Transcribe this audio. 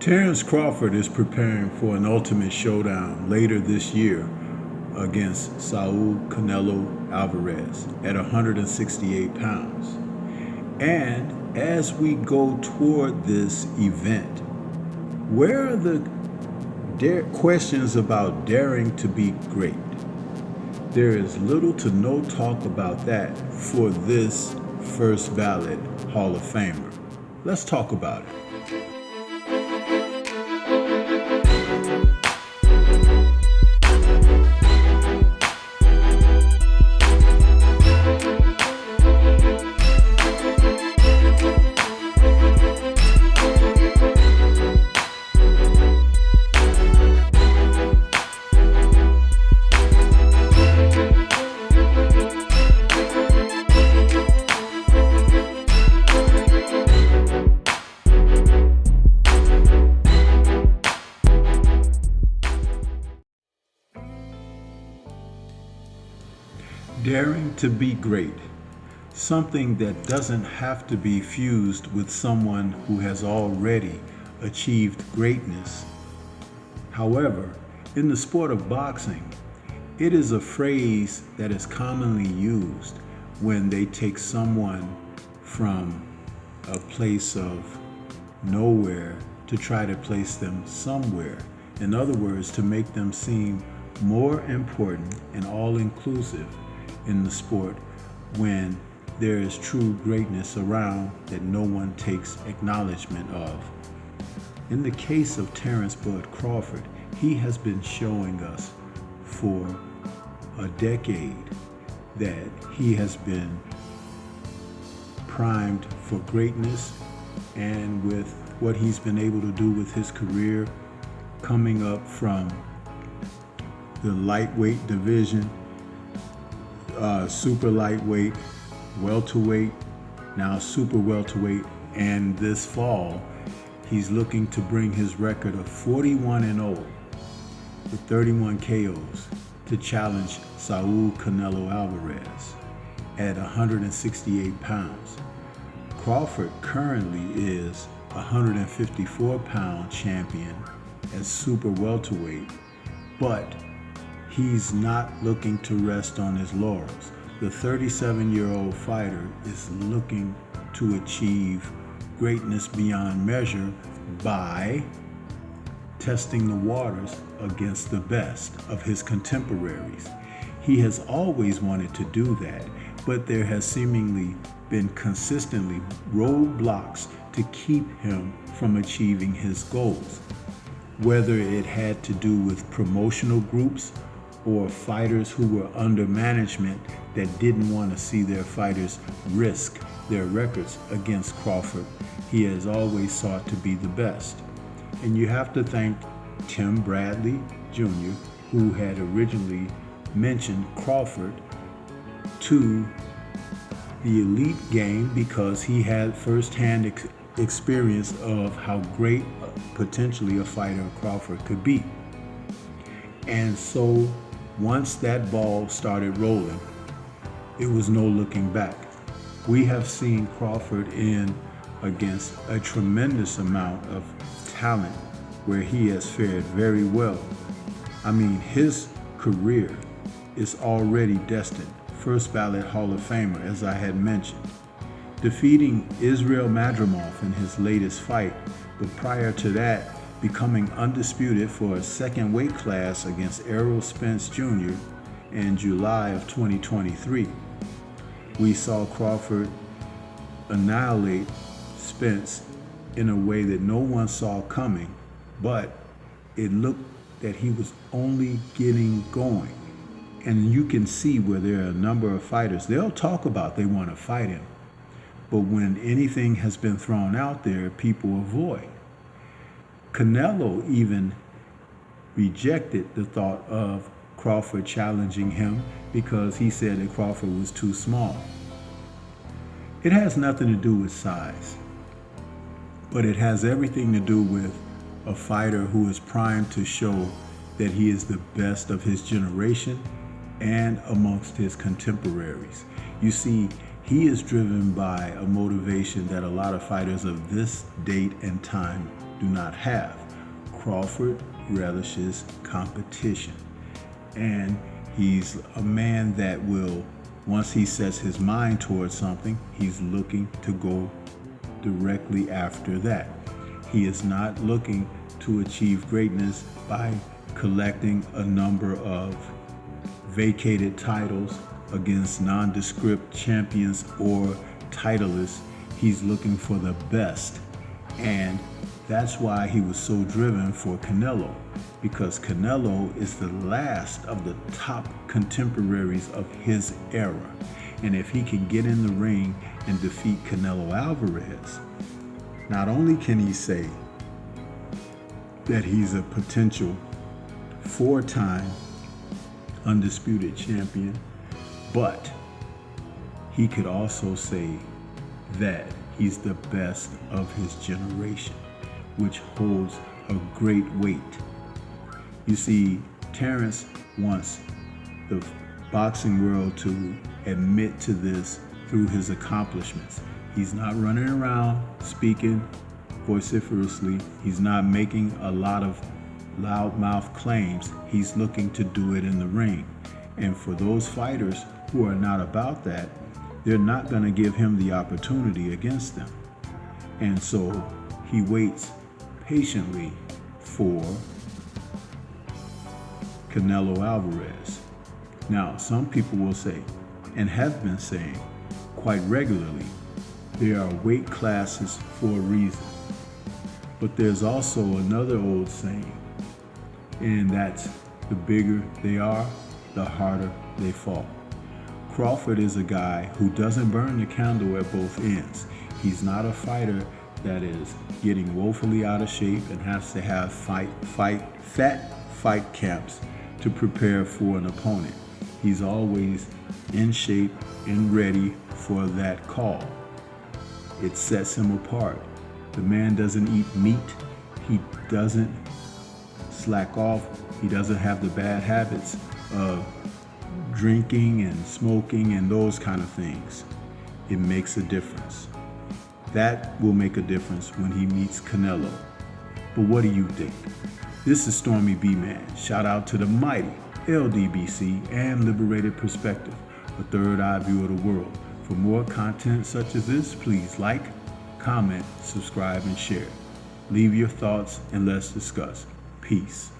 Terence Crawford is preparing for an ultimate showdown later this year against Saul Canelo Alvarez at 168 pounds. And as we go toward this event, where are the questions about daring to be great? There is little to no talk about that for this first ballot Hall of Famer. Let's talk about it. Daring to be great, something that doesn't have to be fused with someone who has already achieved greatness. However, in the sport of boxing, it is a phrase that is commonly used when they take someone from a place of nowhere to try to place them somewhere. In other words, to make them seem more important and all-inclusive in the sport when there is true greatness around that no one takes acknowledgement of. In the case of Terence Bud Crawford, he has been showing us for a decade that he has been primed for greatness, and with what he's been able to do with his career, coming up from the lightweight division, super lightweight, welterweight, now super welterweight, and this fall he's looking to bring his record of 41-0 with 31 KOs to challenge Saul Canelo Alvarez at 168 pounds. Crawford currently is a 154-pound champion at super welterweight, but he's not looking to rest on his laurels. The 37-year-old fighter is looking to achieve greatness beyond measure by testing the waters against the best of his contemporaries. He has always wanted to do that, but there has seemingly been consistently roadblocks to keep him from achieving his goals, whether it had to do with promotional groups or fighters who were under management that didn't want to see their fighters risk their records against Crawford. He has always sought to be the best. And you have to thank Tim Bradley Jr., who had originally mentioned Crawford to the elite game because he had firsthand experience of how great potentially a fighter Crawford could be. And so once that ball started rolling, it was no looking back. We have seen Crawford in against a tremendous amount of talent where he has fared very well. I mean, his career is already destined. First ballot Hall of Famer, as I had mentioned. Defeating Israel Madrimov in his latest fight, but prior to that, becoming undisputed for a second weight class against Errol Spence Jr. in July of 2023. We saw Crawford annihilate Spence in a way that no one saw coming, but it looked that he was only getting going. And you can see where there are a number of fighters, they'll talk about they want to fight him, but when anything has been thrown out there, people avoid. Canelo even rejected the thought of Crawford challenging him because he said that Crawford was too small. It has nothing to do with size, but it has everything to do with a fighter who is primed to show that he is the best of his generation and amongst his contemporaries. You see, he is driven by a motivation that a lot of fighters of this date and time do not have. Crawford relishes competition, and he's a man that will, once he sets his mind towards something, he's looking to go directly after that. He is not looking to achieve greatness by collecting a number of vacated titles against nondescript champions or titleists. He's looking for the best, and that's why he was so driven for Canelo, because Canelo is the last of the top contemporaries of his era. And if he can get in the ring and defeat Canelo Alvarez, not only can he say that he's a potential 4-time undisputed champion, but he could also say that he's the best of his generation, which holds a great weight. You see, Terence wants the boxing world to admit to this through his accomplishments. He's not running around speaking vociferously. He's not making a lot of loudmouth claims. He's looking to do it in the ring. And for those fighters who are not about that, they're not going to give him the opportunity against them. And so he waits patiently for Canelo Alvarez. Now, some people will say, and have been saying quite regularly, there are weight classes for a reason. But there's also another old saying, and that's the bigger they are, the harder they fall. Crawford is a guy who doesn't burn the candle at both ends. He's not a fighter that is getting woefully out of shape and has to have fat fight camps to prepare for an opponent. He's always in shape and ready for that call. It sets him apart. The man doesn't eat meat. He doesn't slack off. He doesn't have the bad habits of drinking and smoking and those kind of things. It makes a difference. That will make a difference when he meets Canelo. But what do you think? This is Stormy B-Man. Shout out to the mighty LDBC and Liberated Perspective, a third eye view of the world. For more content such as this, please like, comment, subscribe, and share. Leave your thoughts and let's discuss. Peace.